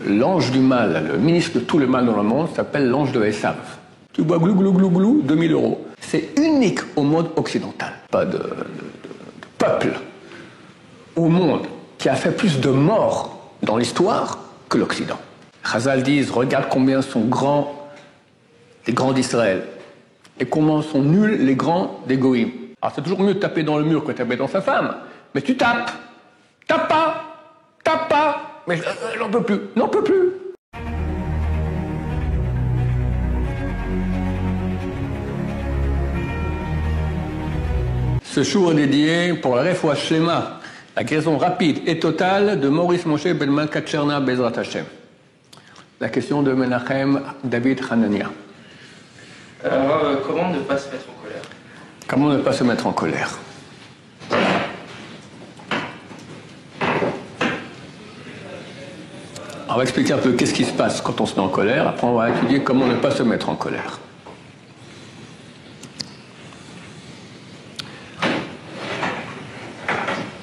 L'ange du mal, le ministre de tout le mal dans le monde, s'appelle l'ange de Esav. Tu bois glou glou glou glou, 2000 €. C'est unique au monde occidental. Pas de peuple au monde qui a fait plus de morts dans l'histoire que l'Occident. Chazal disent, regarde combien sont grands les grands d'Israël et comment sont nuls les grands des Goïm. Alors c'est toujours mieux de taper dans le mur que de taper dans sa femme, mais tu tapes. Tape pas, mais j'en peux plus, n'en peux plus. Ce jour est dédié pour la Refoua Shlema, la guérison rapide et totale de Maurice Moshe Ben Malka Tcherna Bezrat Hashem. La question de Menachem David Hanania. Alors, comment ne pas se mettre en colère? Comment ne pas se mettre en colère? On va expliquer un peu qu'est-ce qui se passe quand on se met en colère. Après, on va étudier comment ne pas se mettre en colère.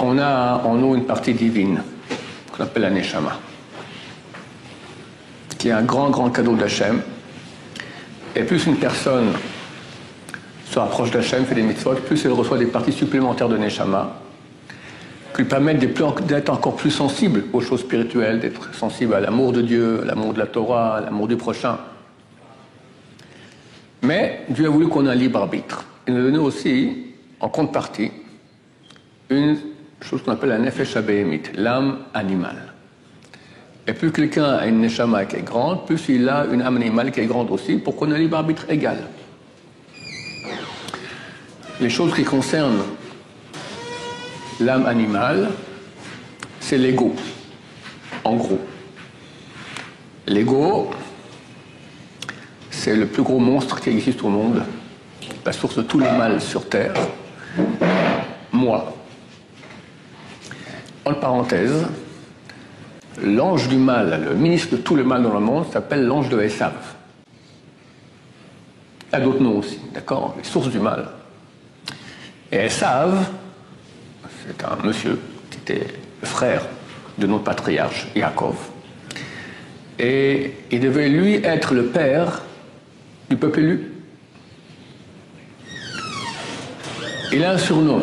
On a en nous une partie divine qu'on appelle la Neshama, qui est un grand cadeau d'Hachem. Et plus une personne se rapproche d'Hachem, fait des mitzvot, plus elle reçoit des parties supplémentaires de Neshama, qui lui permettent d'être encore plus sensible aux choses spirituelles, d'être sensible à l'amour de Dieu, à l'amour de la Torah, à l'amour du prochain. Mais Dieu a voulu qu'on ait un libre arbitre. Il nous a donné aussi, en contrepartie, une chose qu'on appelle la nefesh habehemit, l'âme animale. Et plus quelqu'un a une neshama qui est grande, plus il a une âme animale qui est grande aussi, pour qu'on ait un libre arbitre égal. Les choses qui concernent l'âme animale, c'est l'ego, en gros. L'ego, c'est le plus gros monstre qui existe au monde, la source de tout le mal sur Terre. Moi. En parenthèse, l'ange du mal, le ministre de tout le mal dans le monde, s'appelle l'ange de Esav. Il y a d'autres noms aussi, d'accord? Les sources du mal. Et Esav, c'est un monsieur qui était le frère de notre patriarche, Yaakov. Et il devait, lui, être le père du peuple élu. Il a un surnom,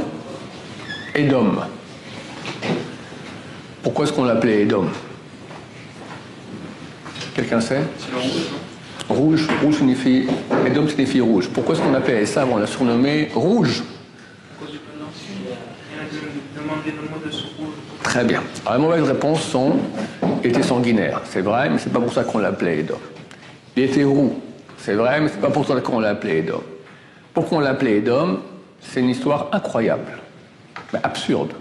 Édom. Pourquoi est-ce qu'on l'appelait Édom? Quelqu'un sait? C'est le rouge, non? Rouge signifie... Édom signifie rouge. Pourquoi est-ce qu'on l'appelait Esav? On l'a surnommé Rouge. À cause du prénom. Il a demandé le mot de ce rouge. Très bien. Alors, les mauvaises réponses sont... Il était sanguinaire. C'est vrai, mais c'est pas pour ça qu'on l'appelait Édom. Il était roux. C'est vrai, mais c'est pas pour ça qu'on l'appelait Édom. Pourquoi on l'appelait Édom? C'est une histoire incroyable, mais absurde.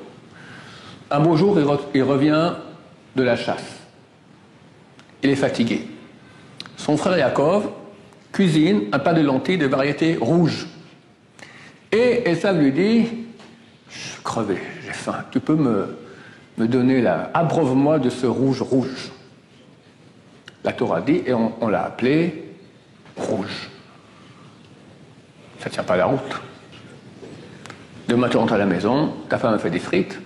Un beau jour, il revient de la chasse. Il est fatigué. Son frère Yaakov cuisine un plat de lentilles de variété rouge. Et Esav lui dit, je suis crevé, j'ai faim, tu peux me donner la... Abreuve-moi de ce rouge. La Torah dit, et on l'a appelé rouge. Ça ne tient pas la route. Demain, tu rentres à la maison, ta femme a fait des frites,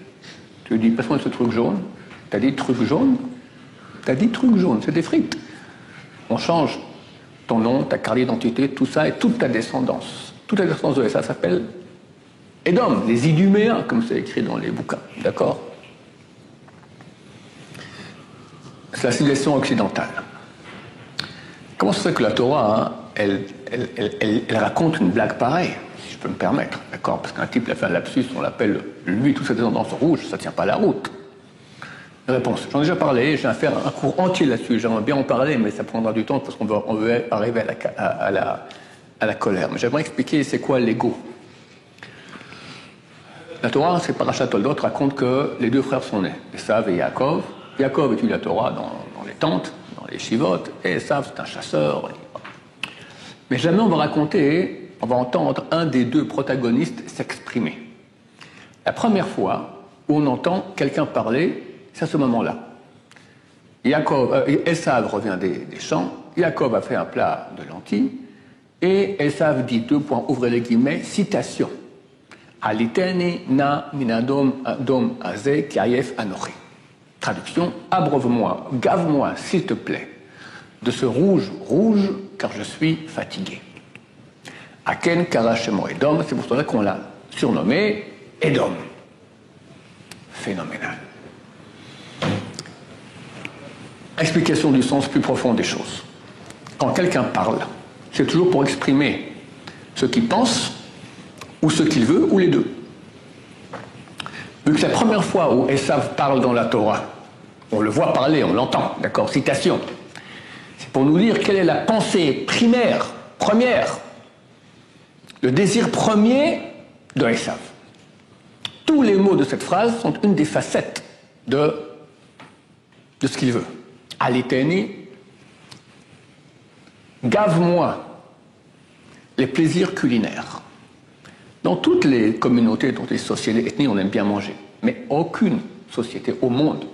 tu lui dis, passe-moi ce truc jaune. T'as dit truc jaune? T'as dit truc jaune, c'est des frites. On change ton nom, ta carte d'identité, tout ça, et toute ta descendance. Toute la descendance de ça s'appelle Édom, les Iduméens, comme c'est écrit dans les bouquins. D'accord? C'est la civilisation occidentale. Comment se fait que la Torah, elle raconte une blague pareille, si je peux me permettre, d'accord? Parce qu'un type a fait un lapsus, on l'appelle, lui, toute sa descendance rouge, ça ne tient pas la route. Réponse. J'en ai déjà parlé, je vais faire un cours entier là-dessus, j'aimerais bien en parler, mais ça prendra du temps parce qu'on veut arriver à la colère. Mais j'aimerais expliquer c'est quoi l'ego. La Torah, c'est Parashat Toldot, raconte que les deux frères sont nés, Esav et Yaakov. Yaakov étudie la Torah dans les tentes, dans les shivotes, et Esav, c'est un chasseur. Mais jamais on va entendre un des deux protagonistes s'exprimer. La première fois où on entend quelqu'un parler, c'est à ce moment-là. Esav revient des champs, Yaakov a fait un plat de lentilles, et Esav dit, ouvrez les guillemets, citation. Aliteni na minadom adom aze kiayef anochi. Traduction, abreuve-moi, gave-moi, s'il te plaît, de ce rouge rouge, car je suis fatigué. Aken Karachemo Edom, c'est pour cela qu'on l'a surnommé Edom. Phénoménal. Explication du sens plus profond des choses. Quand quelqu'un parle, c'est toujours pour exprimer ce qu'il pense, ou ce qu'il veut, ou les deux. Vu que c'est la première fois où Esav parle dans la Torah, on le voit parler, on l'entend, d'accord, citation. C'est pour nous dire quelle est la pensée primaire, première, le désir premier de Esav. Tous les mots de cette phrase sont une des facettes de ce qu'il veut. Aliteni, gave-moi les plaisirs culinaires. Dans toutes les communautés, dans les sociétés, les ethnies, on aime bien manger. Mais aucune société au monde,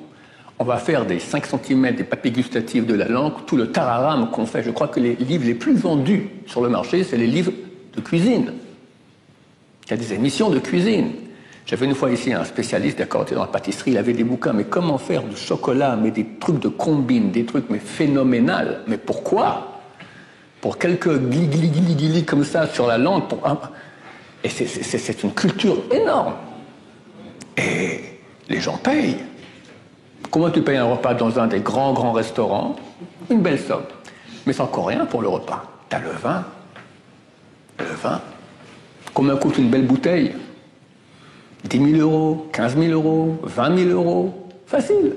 on va faire des 5 cm des papiers gustatifs de la langue, tout le tararam qu'on fait. Je crois que les livres les plus vendus sur le marché, c'est les livres de cuisine. Il y a des émissions de cuisine. J'avais une fois ici un spécialiste, d'accord, dans la pâtisserie, il avait des bouquins, mais comment faire du chocolat, mais des trucs de combine, des trucs mais phénoménal. Mais pourquoi? Pour quelques gli comme ça sur la langue, et c'est une culture énorme. Et les gens payent. Comment tu payes un repas dans un des grands restaurants? Une belle somme. Mais c'est encore rien pour le repas. T'as le vin. Le vin. Combien coûte une belle bouteille? 10 000 euros, 15 000 euros, 20 000 euros. Facile.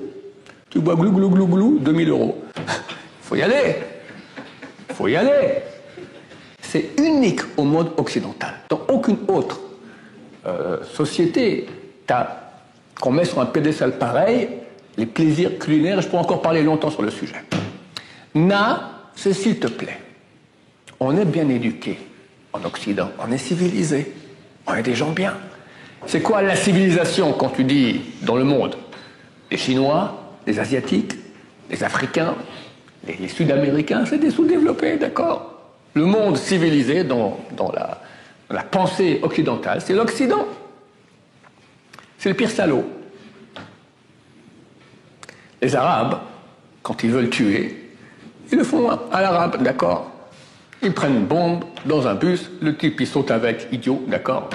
Tu bois glou, 2 000 euros. Faut y aller. Faut y aller. C'est unique au monde occidental. Dans aucune autre société qu'on met sur un pédestal pareil, les plaisirs culinaires, je pourrais encore parler longtemps sur le sujet. C'est s'il te plaît. On est bien éduqués en Occident, on est civilisés, on est des gens bien. C'est quoi la civilisation quand tu dis dans le monde? Les Chinois, les Asiatiques, les Africains, les Sud-Américains, c'est des sous-développés, d'accord? Le monde civilisé dans la pensée occidentale, c'est l'Occident. C'est le pire salaud. Les Arabes, quand ils veulent tuer, ils le font à l'arabe, d'accord? Ils prennent une bombe dans un bus, le type il saute avec, idiot, d'accord?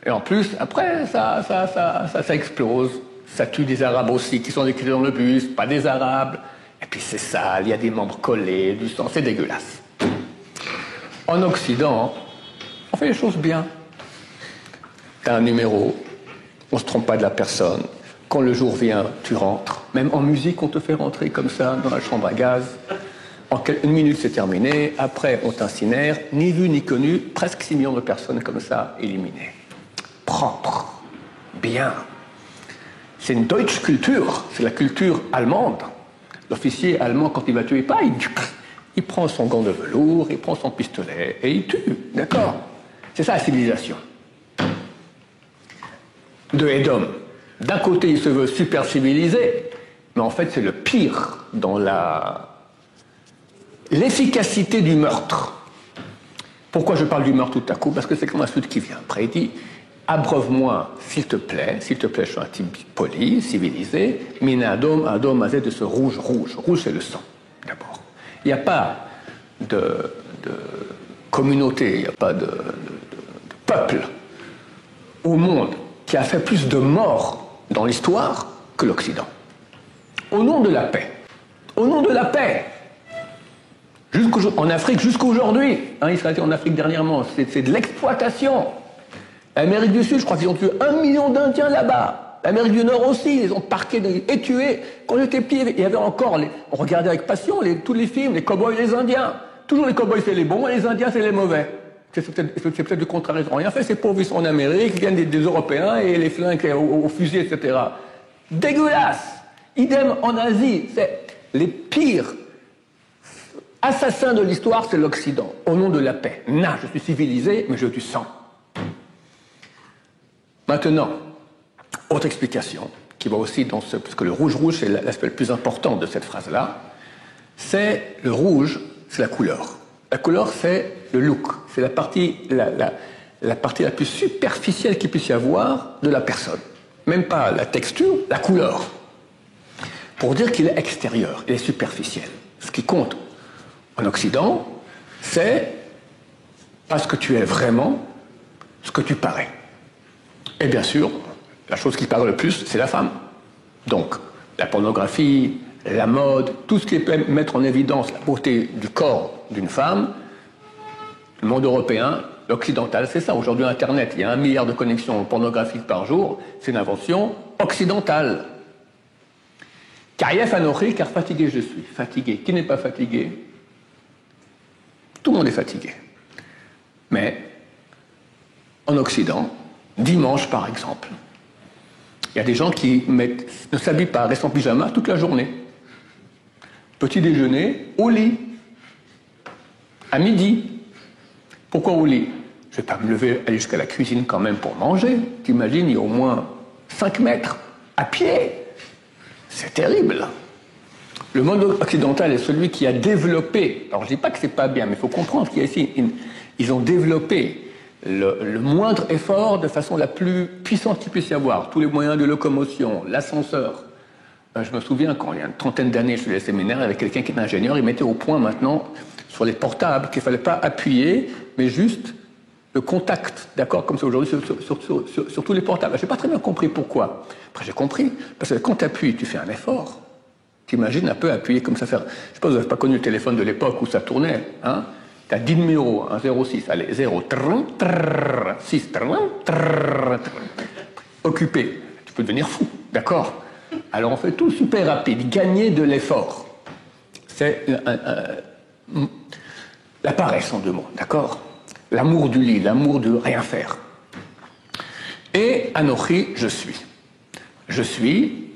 Et en plus, après, ça explose. Ça tue des Arabes aussi qui sont écrits dans le bus, pas des Arabes. Et puis c'est sale, il y a des membres collés, du sang, c'est dégueulasse. En Occident, on fait les choses bien. T'as un numéro, on ne se trompe pas de la personne. Quand le jour vient, tu rentres. Même en musique, on te fait rentrer comme ça, dans la chambre à gaz. En une minute, c'est terminé. Après, on t'incinère. Ni vu ni connu, presque 6 millions de personnes comme ça, éliminées. Propre. Bien. C'est une Deutsche Kultur. C'est la culture allemande. L'officier allemand, quand il va tuer, pas, il prend son gant de velours, il prend son pistolet et il tue. D'accord? C'est ça la civilisation. De Edom. D'un côté, il se veut super civilisé, mais en fait, c'est le pire dans l'efficacité du meurtre. Pourquoi je parle du meurtre tout à coup? Parce que c'est comme un suite qui vient. Après, il dit, abreuve-moi, s'il te plaît, je suis un type poli, civilisé, mina adom azé de ce rouge. Rouge, c'est le sang, d'abord. Il n'y a pas de communauté, il n'y a pas de peuple au monde qui a fait plus de morts dans l'histoire que l'Occident. Au nom de la paix. Au nom de la paix. En Afrique, jusqu'aujourd'hui. Il s'est arrêté en Afrique dernièrement. C'est de l'exploitation. L'Amérique du Sud, je crois qu'ils ont tué 1 million d'Indiens là-bas. L'Amérique du Nord aussi, ils les ont parqués et tués. Quand j'étais petit, il y avait encore, on regardait avec passion tous les films, les cow-boys et les Indiens. Toujours les cow-boys, c'est les bons, et les Indiens, c'est les mauvais. C'est peut-être du contraire. Ils n'ont rien fait, ces pauvres, ils sont en Amérique, ils viennent des Européens, et les flingues au fusil, etc. Dégueulasse. Idem en Asie. C'est les pires assassins de l'histoire, c'est l'Occident, au nom de la paix. Je suis civilisé, mais je tue sang. Maintenant, autre explication, qui va aussi dans parce que le rouge, c'est l'aspect le plus important de cette phrase-là, c'est le rouge, c'est la couleur. La couleur, c'est le look, c'est la partie la plus superficielle qu'il puisse y avoir de la personne. Même pas la texture, la couleur. pour dire qu'il est extérieur, il est superficiel. Ce qui compte en Occident, c'est pas ce que tu es vraiment, ce que tu parais. Et bien sûr, la chose qui paraît le plus, c'est la femme. Donc, la pornographie, la mode, tout ce qui peut mettre en évidence la beauté du corps d'une femme, le monde européen, l'occidental, c'est ça. Aujourd'hui, Internet, il y a 1 milliard de connexions pornographiques par jour, c'est une invention occidentale. Karief Anochi, car fatigué je suis. Fatigué. Qui n'est pas fatigué? Tout le monde est fatigué. Mais, en Occident, dimanche par exemple, il y a des gens qui ne s'habillent pas, restent en pyjama toute la journée. Petit déjeuner, au lit. À midi. Pourquoi au lit? Je ne vais pas me lever, aller jusqu'à la cuisine quand même pour manger. T'imagines, il y a au moins 5 mètres, à pied. C'est terrible. Le monde occidental est celui qui a développé, alors je ne dis pas que ce n'est pas bien, mais il faut comprendre qu'il y a ici, ils ont développé le moindre effort de façon la plus puissante qu'il puisse y avoir. Tous les moyens de locomotion, l'ascenseur. Je me souviens quand il y a une trentaine d'années, je suis allé au séminaire, il y avait quelqu'un qui était ingénieur, il mettait au point maintenant sur les portables qu'il ne fallait pas appuyer, mais juste le contact, d'accord, comme c'est aujourd'hui sur tous les portables. Je n'ai pas très bien compris pourquoi. Après j'ai compris, parce que quand tu appuies, tu fais un effort. Tu imagines un peu appuyer comme ça faire. Je ne sais pas, vous n'avez pas connu le téléphone de l'époque où ça tournait, hein? Tu as 10 numéros, 1, 06, allez, 0, 6, occupé. Tu peux devenir fou, d'accord? Alors on fait tout super rapide, gagner de l'effort. C'est la paresse en 2 mots, d'accord? L'amour du lit, l'amour de rien faire. Et Anochi, je suis. Je suis,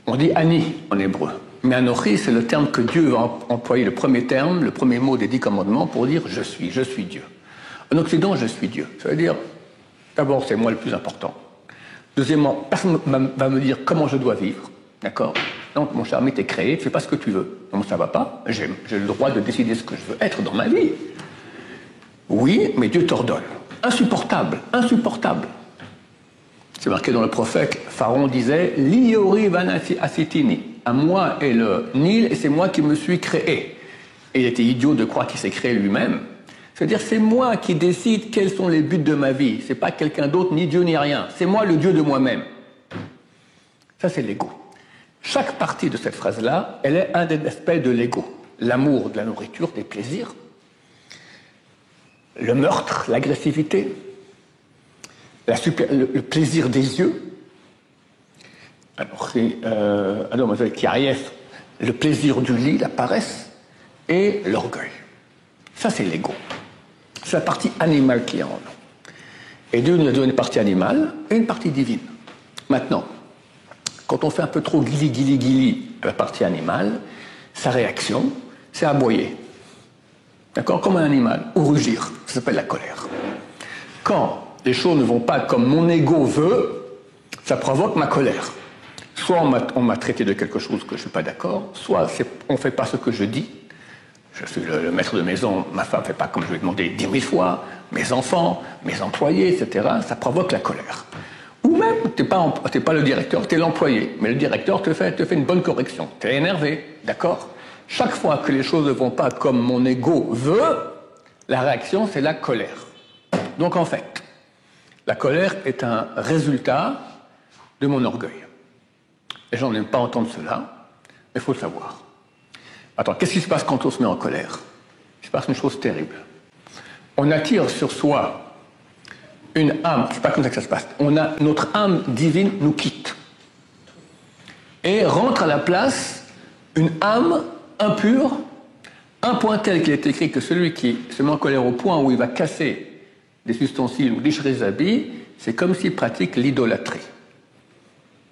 on dit Ani en hébreu. Mais Anochi, c'est le terme que Dieu va employer, le premier terme, le premier mot des 10 commandements pour dire je suis Dieu. En Occident, je suis Dieu. Ça veut dire, d'abord, c'est moi le plus important. Deuxièmement, personne ne va me dire comment je dois vivre. D'accord? Donc, mon cher ami, t'es créé, tu fais pas ce que tu veux. Non, ça va pas. J'ai le droit de décider ce que je veux être dans ma vie. Oui, mais Dieu t'ordonne. Insupportable, insupportable. C'est marqué dans le prophète, Pharaon disait « Liori vanati asitini » à moi est le Nil et c'est moi qui me suis créé. Et il était idiot de croire qu'il s'est créé lui-même. C'est-à-dire c'est moi qui décide quels sont les buts de ma vie. C'est pas quelqu'un d'autre, ni Dieu, ni rien. C'est moi le Dieu de moi-même. Ça, c'est l'ego. Chaque partie de cette phrase-là, elle est un des aspects de l'ego. L'amour de la nourriture, des plaisirs, le meurtre, l'agressivité, le plaisir des yeux. Alors, Karief, le plaisir du lit, la paresse, et l'orgueil. Ça, c'est l'ego. C'est la partie animale qui est en nous. Et Dieu nous a donné une partie animale et une partie divine. Maintenant, quand on fait un peu trop guili à la partie animale, sa réaction, c'est aboyer. D'accord? Comme un animal, ou rugir. Ça s'appelle la colère. Quand les choses ne vont pas comme mon ego veut, ça provoque ma colère. Soit on m'a traité de quelque chose que je ne suis pas d'accord, soit on ne fait pas ce que je dis. Je suis le maître de maison, ma femme ne fait pas comme je lui ai demandé 10 000 fois, mes enfants, mes employés, etc. Ça provoque la colère. Ou même, tu n'es pas le directeur, tu es l'employé. Mais le directeur te fait une bonne correction. Tu es énervé, d'accord? Chaque fois que les choses ne vont pas comme mon ego veut, la réaction, c'est la colère. Donc en fait, la colère est un résultat de mon orgueil. Les gens n'aiment pas entendre cela, mais il faut le savoir. Attends, qu'est-ce qui se passe quand on se met en colère? Il se passe une chose terrible. On attire sur soi une âme, c'est pas comme ça que ça se passe. Notre âme divine nous quitte. Et rentre à la place une âme impure, un point tel qu'il est écrit que celui qui se met en colère au point où il va casser des ustensiles ou déchirer des habits, c'est comme s'il pratique l'idolâtrie.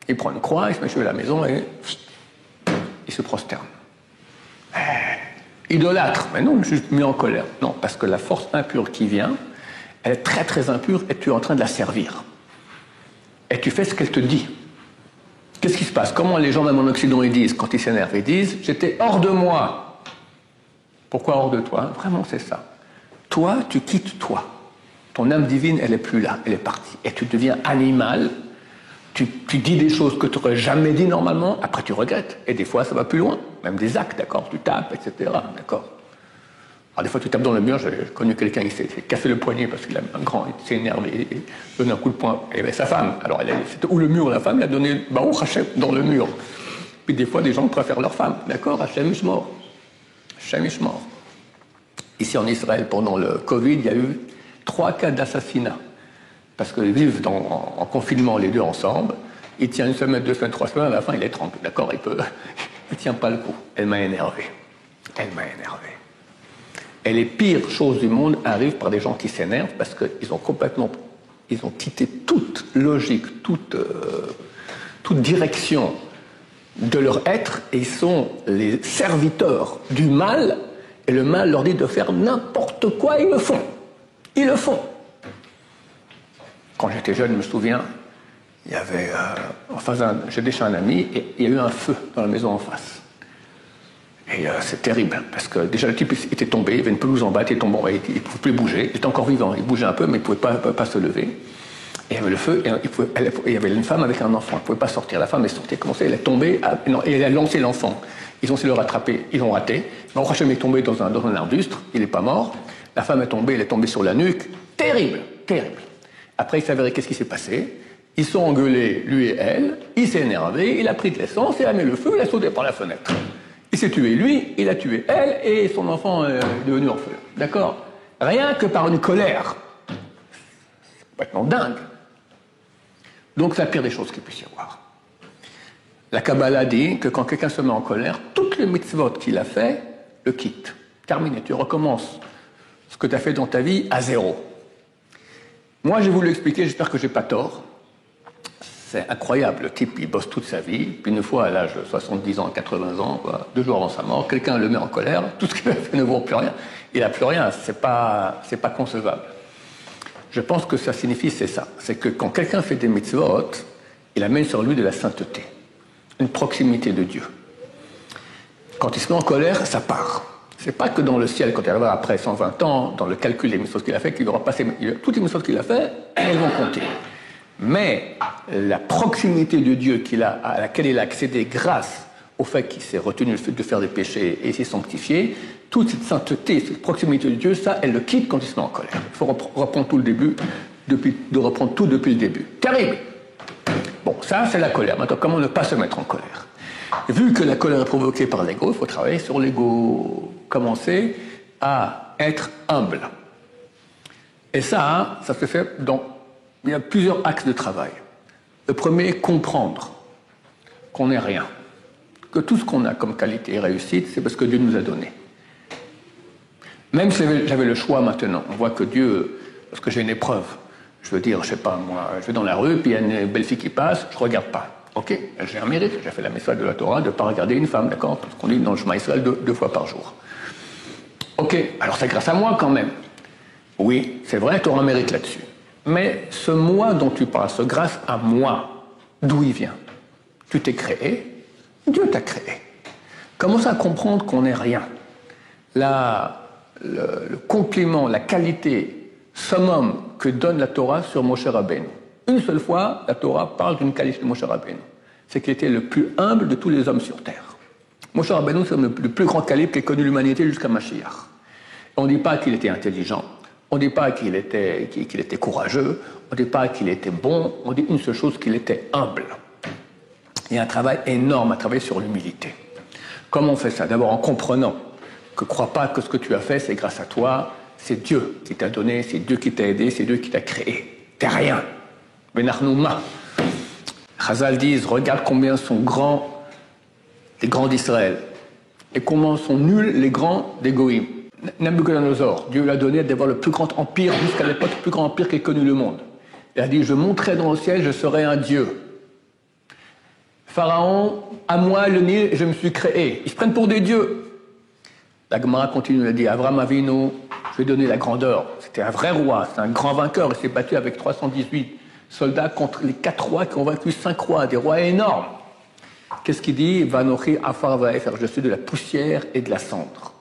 Il prend une croix, il se met chez la maison et il se prosterne. Idolâtre, mais non, juste mis en colère. Non, parce que la force impure qui vient, elle est très très impure et tu es en train de la servir. Et tu fais ce qu'elle te dit. Qu'est-ce qui se passe? Comment les gens, même en Occident, ils disent, quand ils s'énervent, ils disent « j'étais hors de moi ». Pourquoi hors de toi? Vraiment, c'est ça. Toi, tu quittes toi. Ton âme divine, elle n'est plus là, elle est partie. Et tu deviens animal Tu dis des choses que tu n'aurais jamais dit normalement, après tu regrettes. Et des fois, ça va plus loin. Même des actes, d'accord? Tu tapes, etc. D'accord? Alors des fois, tu tapes dans le mur. J'ai connu quelqu'un qui s'est cassé le poignet parce qu'il a un grand, il s'est énervé et donné un coup de poing. Et sa femme, alors c'était où le mur? La femme, elle a donné Baruch Hashem dans le mur. Puis des fois, des gens préfèrent leur femme. D'accord? Hashem Ishmor. Hashem Ishmor. Ici en Israël, pendant le Covid, il y a eu 3 cas d'assassinat. Parce qu'ils vivent en confinement les deux ensemble. Il tient 1 semaine, 2 semaines, 3 semaines, à la fin il est trempé. D'accord? Il tient pas le coup. Elle m'a énervé. Elle m'a énervé. Et les pires choses du monde arrivent par des gens qui s'énervent parce qu'ils ont quitté toute logique, toute direction de leur être et ils sont les serviteurs du mal et le mal leur dit de faire n'importe quoi, ils le font. Ils le font. Quand j'étais jeune, je me souviens, il y avait, j'étais chez un ami et il y a eu un feu dans la maison en face. Et c'est terrible, parce que déjà le type était tombé, il y avait une pelouse en bas, il était tombé, il ne pouvait plus bouger, il était encore vivant, il bougeait un peu, mais il ne pouvait pas se lever. Et il y avait le feu, et il y avait une femme avec un enfant, elle ne pouvait pas sortir. La femme est sortie, elle est tombée, et elle a lancé l'enfant. Ils ont essayé de le rattraper, ils l'ont raté. Baruch Hashem est tombé dans un arbuste, il n'est pas mort. La femme est tombée sur la nuque. Terrible, terrible. Après, il s'avérait qu'est-ce qui s'est passé? Ils sont engueulés, lui et elle, il s'est énervé, il a pris de l'essence, il a mis le feu, il a sauté par la fenêtre. Il s'est tué lui, il a tué elle, et son enfant est devenu orphelin. D'accord? Rien que par une colère. C'est complètement dingue. Donc, c'est la pire des choses qu'il puisse y avoir. La Kabbalah dit que quand quelqu'un se met en colère, toutes les mitzvot qu'il a fait le quittent. Terminé, tu recommences ce que tu as fait dans ta vie à zéro. Moi, j'ai voulu expliquer, j'espère que j'ai pas tort. C'est incroyable, le type, il bosse toute sa vie, puis une fois à l'âge de 70 ans, 80 ans, 2 jours avant sa mort, quelqu'un le met en colère, tout ce qu'il a fait ne vaut plus rien. Il n'a plus rien, c'est pas concevable. Je pense que ça signifie, c'est ça. C'est que quand quelqu'un fait des mitzvot, il amène sur lui de la sainteté, une proximité de Dieu. Quand il se met en colère, ça part. C'est pas que dans le ciel, quand il arrivera après 120 ans, dans le calcul des mitzvot qu'il a fait, qu'il aura passé, toutes les mitzvot qu'il a fait, elles vont compter. Mais la proximité de Dieu à laquelle il a accédé grâce au fait qu'il s'est retenu de faire des péchés et s'est sanctifié, toute cette sainteté, cette proximité de Dieu, ça, elle le quitte quand il se met en colère. Il faut reprendre tout le début, reprendre tout depuis le début. Terrible! Bon, ça, c'est la colère. Maintenant, comment ne pas se mettre en colère? Vu que la colère est provoquée par l'ego, il faut travailler sur l'ego. Commencer à être humble. Et ça se fait il y a plusieurs axes de travail. Le premier, comprendre qu'on n'est rien. Que tout ce qu'on a comme qualité et réussite, c'est parce que Dieu nous a donné. Même si j'avais le choix maintenant, on voit que Dieu, parce que j'ai une épreuve, je veux dire, je sais pas, moi, je vais dans la rue, puis il y a une belle fille qui passe, je regarde pas. Ok, j'ai un mérite, j'ai fait la mitzvah de la Torah de ne pas regarder une femme, d'accord? Parce qu'on dit dans le Shema Israël 2 fois par jour. Ok, alors c'est grâce à moi quand même. Oui, c'est vrai, tu auras un mérite là-dessus. Mais ce moi dont tu parles, ce grâce à moi, d'où il vient? Tu t'es créé, Dieu t'a créé. Commence à comprendre qu'on n'est rien. Le compliment, la qualité summum que donne la Torah sur Moshe Rabbeinu. Une seule fois, la Torah parle d'une qualité de Moshe Rabbeinu. C'est qu'il était le plus humble de tous les hommes sur terre. Moshe Rabbeinu, c'est le plus grand calibre qu'ait connu l'humanité jusqu'à Mashiach. On ne dit pas qu'il était intelligent, on ne dit pas qu'il était courageux, on ne dit pas qu'il était bon, on dit une seule chose, qu'il était humble. Il y a un travail énorme à travailler sur l'humilité. Comment on fait ça? D'abord en comprenant que crois pas que ce que tu as fait, c'est grâce à toi, c'est Dieu qui t'a donné, c'est Dieu qui t'a aidé, c'est Dieu qui t'a créé. T'es rien. Benarnouma. Chazal disent, regarde combien sont grands les grands d'Israël et comment sont nuls les grands des Goïm. Nabucodonosor, Dieu lui a donné d'avoir le plus grand empire jusqu'à l'époque, le plus grand empire qu'ait connu le monde. Il a dit, je monterai dans le ciel, je serai un Dieu. Pharaon, à moi le Nil, je me suis créé. Ils se prennent pour des dieux. La Gemara continue, elle dit, Avram Avinu, je vais donner la grandeur. C'était un vrai roi, c'est un grand vainqueur. Il s'est battu avec 318 soldats contre les 4 rois qui ont vaincu 5 rois, des rois énormes. Qu'est-ce qu'il dit? Vanochi afar vaefer, je suis de la poussière et de la cendre.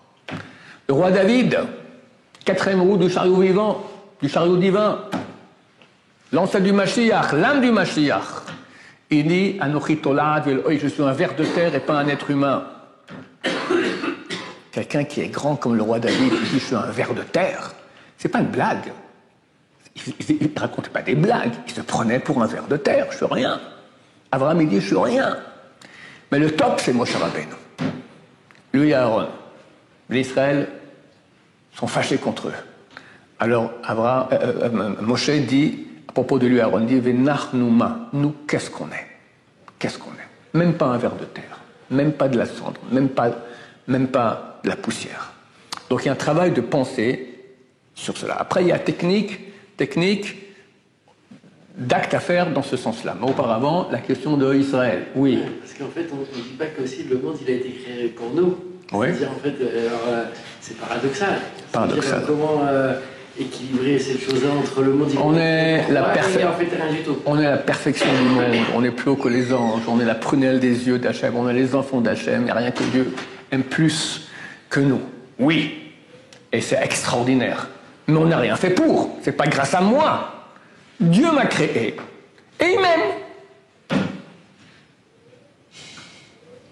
Le roi David, 4e roue du chariot vivant, du chariot divin, l'ancêtre du Mashiach, l'âme du Mashiach. Il dit Anochi Tolad vel Oy, je suis un ver de terre et pas un être humain. Quelqu'un qui est grand comme le roi David, il dit je suis un ver de terre. C'est pas une blague. Il ne racontait pas des blagues, il se prenait pour un ver de terre, je suis rien. Abraham il dit je suis rien. Mais le top c'est Moshe Rabbeinu. Lui et Aaron. Les Israël sont fâchés contre eux. Alors Moshe dit, à propos de lui, Aaron dit Venachnouma, nous qu'est-ce qu'on est? Qu'est-ce qu'on est? Même pas un ver de terre, même pas de la cendre, même pas de la poussière. Donc il y a un travail de pensée sur cela. Après il y a technique d'acte à faire dans ce sens-là. Mais auparavant, la question de Israël, oui. Parce qu'en fait, on ne dit pas que aussi le monde il a été créé pour nous. Oui. C'est-à-dire, en fait, c'est paradoxal. Paradoxal. Comment équilibrer cette chose-là entre le monde et on est la perfection. En fait, rien du tout. On est la perfection du monde. On est plus haut que les anges. On est la prunelle des yeux d'Hachem. On est les enfants d'Hachem. Il n'y a rien que Dieu aime plus que nous. Oui. Et c'est extraordinaire. Mais on n'a rien fait pour. C'est pas grâce à moi. Dieu m'a créé. Et il m'aime.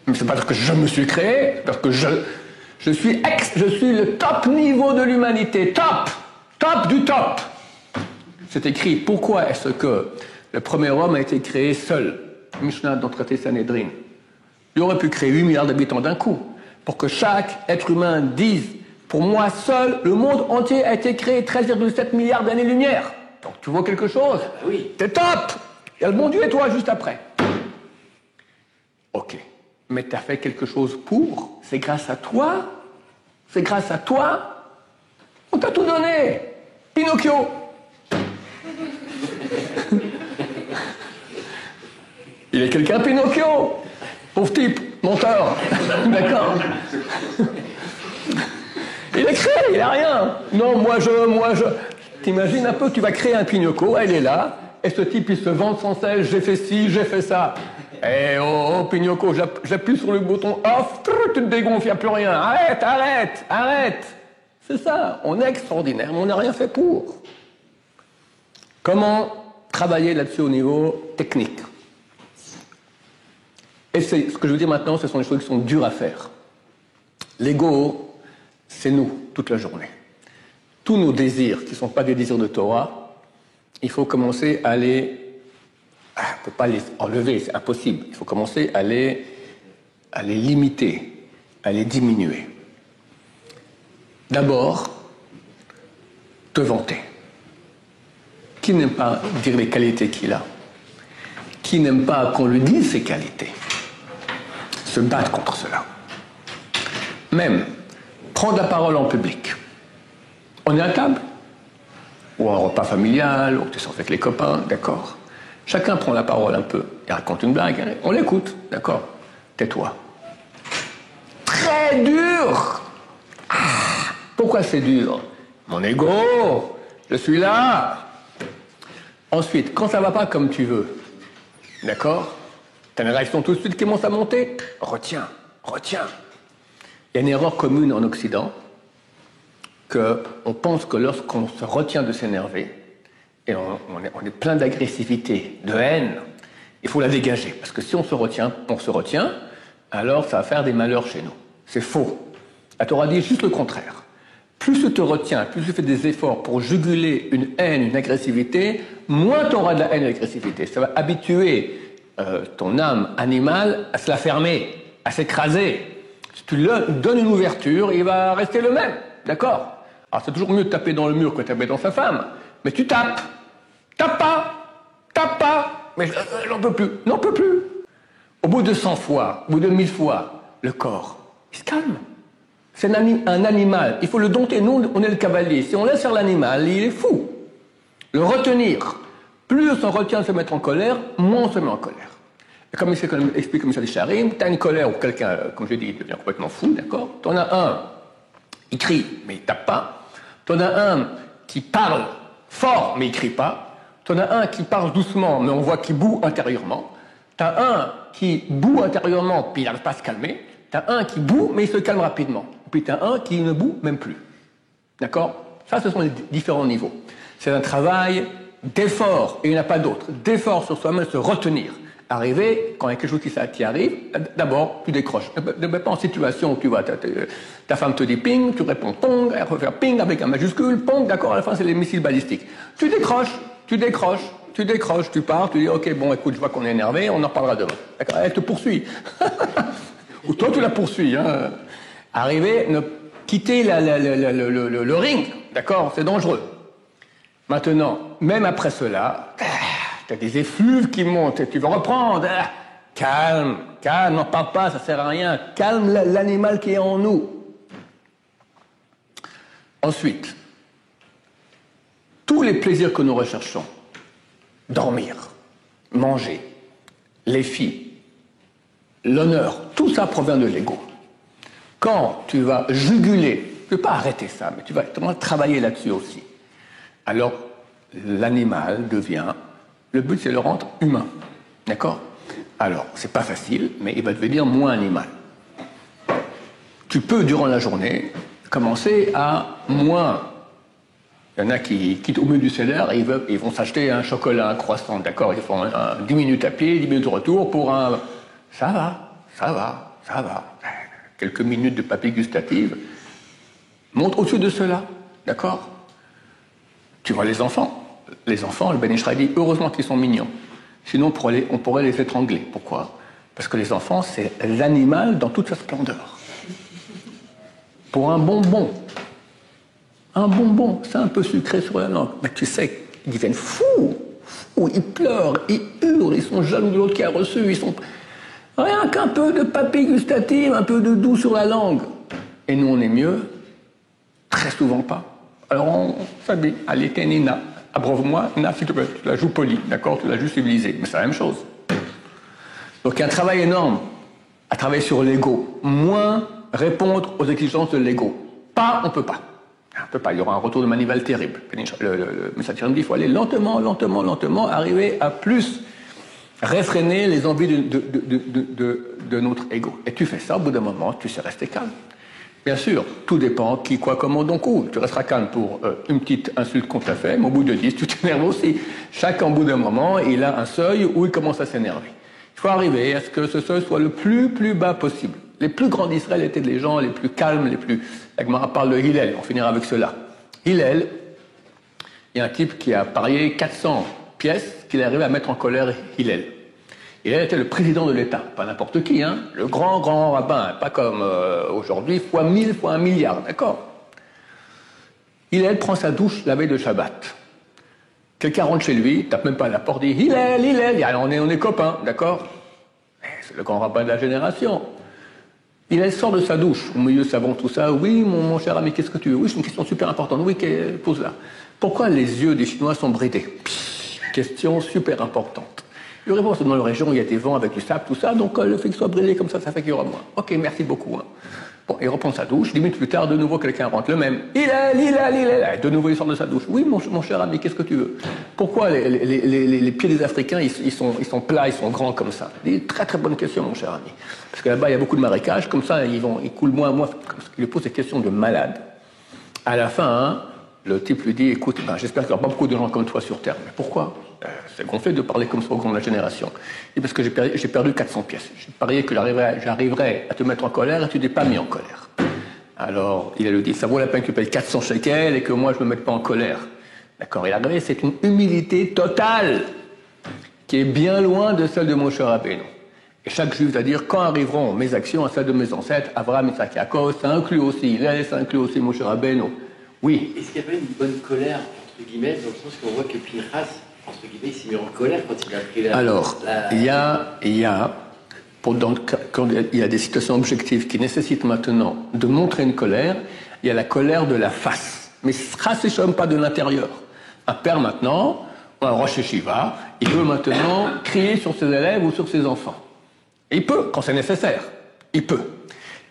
Mais c'est pas parce que je me suis créé, parce que je suis le top niveau de l'humanité. Top du top. C'est écrit. Pourquoi est-ce que le premier homme a été créé seul? Mishnah dans le traité Sanhedrin. Il aurait pu créer 8 milliards d'habitants d'un coup. Pour que chaque être humain dise, pour moi seul, le monde entier a été créé 13,7 milliards d'années-lumière. Donc tu vois quelque chose? Oui. T'es top. Il y a le bon Dieu et toi juste après. Ok. Mais tu as fait quelque chose pour. C'est grâce à toi. C'est grâce à toi. On t'a tout donné. Pinocchio. Il est quelqu'un, Pinocchio. Pauvre type, menteur. D'accord. Il est créé, il n'a rien. Non, moi je. T'imagines un peu, tu vas créer un Pinocchio, elle est là, et ce type il se vante sans cesse, j'ai fait ci, j'ai fait ça. Eh oh, Pinocchio, j'appuie sur le bouton off, tu te dégonfles, il n'y a plus rien. Arrête. C'est ça, on est extraordinaire, mais on n'a rien fait pour. Comment travailler là-dessus au niveau technique? Et ce que je veux dire maintenant, ce sont des choses qui sont dures à faire. L'ego, c'est nous, toute la journée. Tous nos désirs, qui ne sont pas des désirs de Torah, il faut commencer à les... on ne peut pas les enlever, c'est impossible. Il faut commencer à les limiter, à les diminuer. D'abord, te vanter. Qui n'aime pas dire les qualités qu'il a? Qui n'aime pas qu'on lui dise ses qualités? Se battre contre cela. Même prendre la parole en public. On est à table, ou un repas familial, ou tu es avec les copains, d'accord. Chacun prend la parole un peu, il raconte une blague, hein, on l'écoute, d'accord. Tais-toi. Très dur. Pourquoi c'est dur? Mon ego, je suis là. Ensuite, quand ça ne va pas comme tu veux, d'accord, tu as une réaction tout de suite qui commence à monter, retiens. Il y a une erreur commune en Occident, qu'on pense que lorsqu'on se retient de s'énerver, et on est plein d'agressivité, de haine, il faut la dégager. Parce que si on se retient, alors ça va faire des malheurs chez nous. C'est faux. La Torah dit juste le contraire. Plus tu te retiens, plus tu fais des efforts pour juguler une haine, une agressivité, moins tu auras de la haine et de l'agressivité. Ça va habituer ton âme animale à se la fermer, à s'écraser. Si tu lui donnes une ouverture, il va rester le même. D'accord? Alors c'est toujours mieux de taper dans le mur que de taper dans sa femme. Mais tu tapes. Tape pas. Mais j'en peux plus. N'en peux plus. Au bout de 100 fois, au bout de 1000 fois, le corps, il se calme. C'est un animal. Il faut le dompter. Nous, on est le cavalier. Si on laisse faire l'animal, il est fou. Le retenir. Plus on retient de se mettre en colère, moins on se met en colère. Et comme explique Michel Charim, tu as une colère ou quelqu'un, comme je dis, il devient complètement fou, d'accord? Tu en as un, il crie, mais il tape pas. Tu en as un qui parle fort, mais il crie pas. Tu en as un qui parle doucement, mais on voit qu'il boue intérieurement. Tu as un qui boue intérieurement, puis il n'arrive pas à se calmer. Tu as un qui boue, mais il se calme rapidement. Puis tu as un qui ne boue même plus. D'accord? Ça, ce sont les différents niveaux. C'est un travail d'effort, et il n'y en a pas d'autre. D'effort sur soi-même, se retenir. Arrivé, quand il y a quelque chose qui arrive, d'abord, tu décroches. Ne mets pas en situation où tu vois, ta femme te dit ping, tu réponds pong, elle refait ping avec un majuscule, pong, d'accord, à la fin, c'est les missiles balistiques. Tu décroches, tu pars, tu dis, ok, bon, écoute, je vois qu'on est énervé, on en reparlera demain. D'accord, elle te poursuit. Ou toi, tu la poursuis, hein. Arrivé, quitter le ring, d'accord, c'est dangereux. Maintenant, même après cela, tu as des effluves qui montent et tu veux reprendre. Calme, n'en parle pas, ça sert à rien. Calme l'animal qui est en nous. Ensuite, tous les plaisirs que nous recherchons, dormir, manger, les filles, l'honneur, tout ça provient de l'ego. Quand tu vas juguler, tu ne peux pas arrêter ça, mais tu vas travailler là-dessus aussi. Alors, l'animal devient... Le but, c'est de le rendre humain. D'accord? Alors, c'est pas facile, mais il va devenir moins animal. Tu peux, durant la journée, commencer à moins... Il y en a qui quittent au milieu du CELER et ils vont s'acheter un chocolat, un croissant, d'accord? Ils font 10 minutes à pied, 10 minutes de retour pour un... Ça va. Quelques minutes de papilles gustatives. Monte au-dessus de cela, d'accord? Tu vois les enfants. Les enfants, le Ben Ishraï dit, heureusement qu'ils sont mignons. Sinon, on pourrait les étrangler. Pourquoi? Parce que les enfants, c'est l'animal dans toute sa splendeur. Pour un bonbon, c'est un peu sucré sur la langue. Mais tu sais, ils deviennent fous, ils pleurent, ils hurlent, ils sont jaloux de l'autre qui a reçu, ils sont... Rien qu'un peu de papilles gustatives, un peu de doux sur la langue. Et nous, on est mieux? Très souvent pas. Alors on s'habille. Allez, t'es Nina. Abreuve-moi, Nina, s'il te plaît. Tu la joues polie, d'accord? Tu la joues civilisée. Mais c'est la même chose. Donc il y a un travail énorme à travailler sur l'ego. Moins répondre aux exigences de l'ego. Pas, on peut pas. On peut pas. Il y aura un retour de manivelle terrible. Le message dit qu'il faut aller lentement, arriver à plus réfréner les envies de notre ego. Et tu fais ça, au bout d'un moment, tu sais rester calme. Bien sûr, tout dépend qui, quoi, comment, donc où. Tu resteras calme pour une petite insulte qu'on t'a fait, mais au bout de 10, tu t'énerves aussi. Chacun, au bout d'un moment, il a un seuil où il commence à s'énerver. Il faut arriver à ce que ce seuil soit le plus bas possible. Les plus grands d'Israël étaient les gens les plus calmes, les plus... La Gemara parle de Hillel, on finira avec cela. Hillel, il y a un type qui a parié 400 pièces qu'il est arrivé à mettre en colère Hillel. Hillel était le président de l'État, pas n'importe qui, hein, le grand rabbin, pas comme aujourd'hui, fois 1000, fois 1 milliard, d'accord? Hillel prend sa douche la veille de Shabbat. Quelqu'un rentre chez lui, tape même pas à la porte, dit Hillel, on est copains, d'accord? C'est le grand rabbin de la génération. Hillel sort de sa douche, au milieu savon, tout ça. Oui, mon cher ami, qu'est-ce que tu veux? Oui, c'est une question super importante. Oui, pose-la. Pourquoi les yeux des Chinois sont bridés? Question super importante. Il répond, c'est dans la région où il y a des vents avec du sable, tout ça, donc le fait qu'il soit bridé comme ça fait qu'il y aura moins. Ok, merci beaucoup. Hein. Bon, il reprend sa douche, 10 minutes plus tard, de nouveau, quelqu'un rentre, le même. Hillel. De nouveau, il sort de sa douche. Oui, mon cher ami, qu'est-ce que tu veux? Pourquoi les pieds des Africains, ils sont plats, ils sont grands comme ça? Très très bonne question, mon cher ami. Parce que là-bas, il y a beaucoup de marécages, comme ça, ils coulent moins, parce qu'il lui pose des questions de malade. À la fin, hein, le type lui dit, écoute, j'espère qu'il n'y aura pas beaucoup de gens comme toi sur Terre. Mais pourquoi? C'est gonflé de parler comme ça au grand de la génération. Et parce que j'ai perdu 400 pièces. J'ai parié que j'arriverais à te mettre en colère et tu t'es pas mis en colère. Alors, il a lui dit, ça vaut la peine que tu payes 400 shekels et que moi, je me mette pas en colère. D'accord, il a regardé, c'est une humilité totale qui est bien loin de celle de Moshe Rabbeinu. Et chaque juif va dire, quand arriveront mes actions à celles de mes ancêtres, Abraham, Isaac, Yaakov, ça inclut aussi, ça inclut aussi Moshe Rabbeinu. Oui. Est-ce qu'il n'y a pas une bonne colère, entre guillemets, dans le sens qu'on voit que Pinchas, entre guillemets, il s'est mis en colère quand il a pris la... Alors, il y a quand il y a des situations objectives qui nécessitent maintenant de montrer une colère, il y a la colère de la face. Mais chas pas de l'intérieur. Un père maintenant, ou un rosh yeshiva, il peut maintenant crier sur ses élèves ou sur ses enfants. Et il peut, quand c'est nécessaire. Il peut.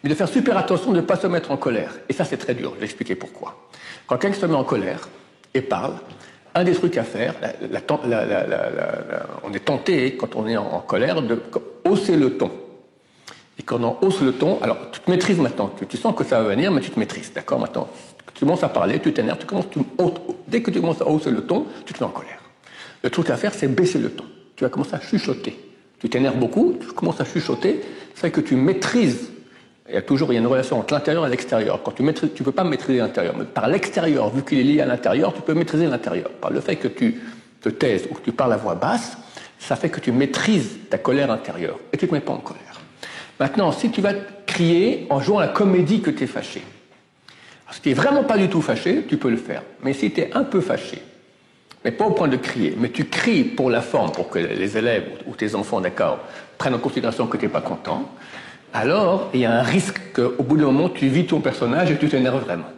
Mais de faire super attention de ne pas se mettre en colère. Et ça, c'est très dur. Je vais expliquer pourquoi. Quand quelqu'un se met en colère et parle, un des trucs à faire, on est tenté, quand on est en colère, de hausser le ton. Et quand on hausse le ton, alors tu te maîtrises maintenant, tu sens que ça va venir, mais tu te maîtrises, d'accord? Maintenant, tu commences à parler, tu t'énerves, dès que tu commences à hausser le ton, tu te mets en colère. Le truc à faire, c'est baisser le ton. Tu vas commencer à chuchoter. Tu t'énerves beaucoup, tu commences à chuchoter, c'est que tu maîtrises. Il y a une relation entre l'intérieur et l'extérieur. Quand tu maîtrises, tu peux pas maîtriser l'intérieur, mais par l'extérieur, vu qu'il est lié à l'intérieur, tu peux maîtriser l'intérieur. Par le fait que tu te taises ou que tu parles à voix basse, ça fait que tu maîtrises ta colère intérieure et tu ne te mets pas en colère. Maintenant, si tu vas crier en jouant la comédie que tu es fâché, si tu n'es vraiment pas du tout fâché, tu peux le faire. Mais si tu es un peu fâché, mais pas au point de crier, mais tu cries pour la forme, pour que les élèves ou tes enfants, d'accord, prennent en considération que tu n'es pas content, alors il y a un risque qu'au bout d'un moment, tu vis ton personnage et tu t'énerves vraiment.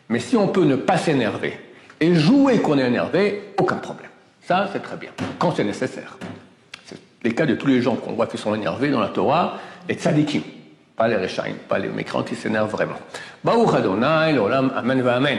Mais si on peut ne pas s'énerver et jouer qu'on est énervé, aucun problème. Ça, c'est très bien, quand c'est nécessaire. C'est les cas de tous les gens qu'on voit qui sont énervés dans la Torah, les tzadikim, pas les rechaim, pas les mécrants qui s'énervent vraiment. Baruch Adonai, l'olam, amen va amen.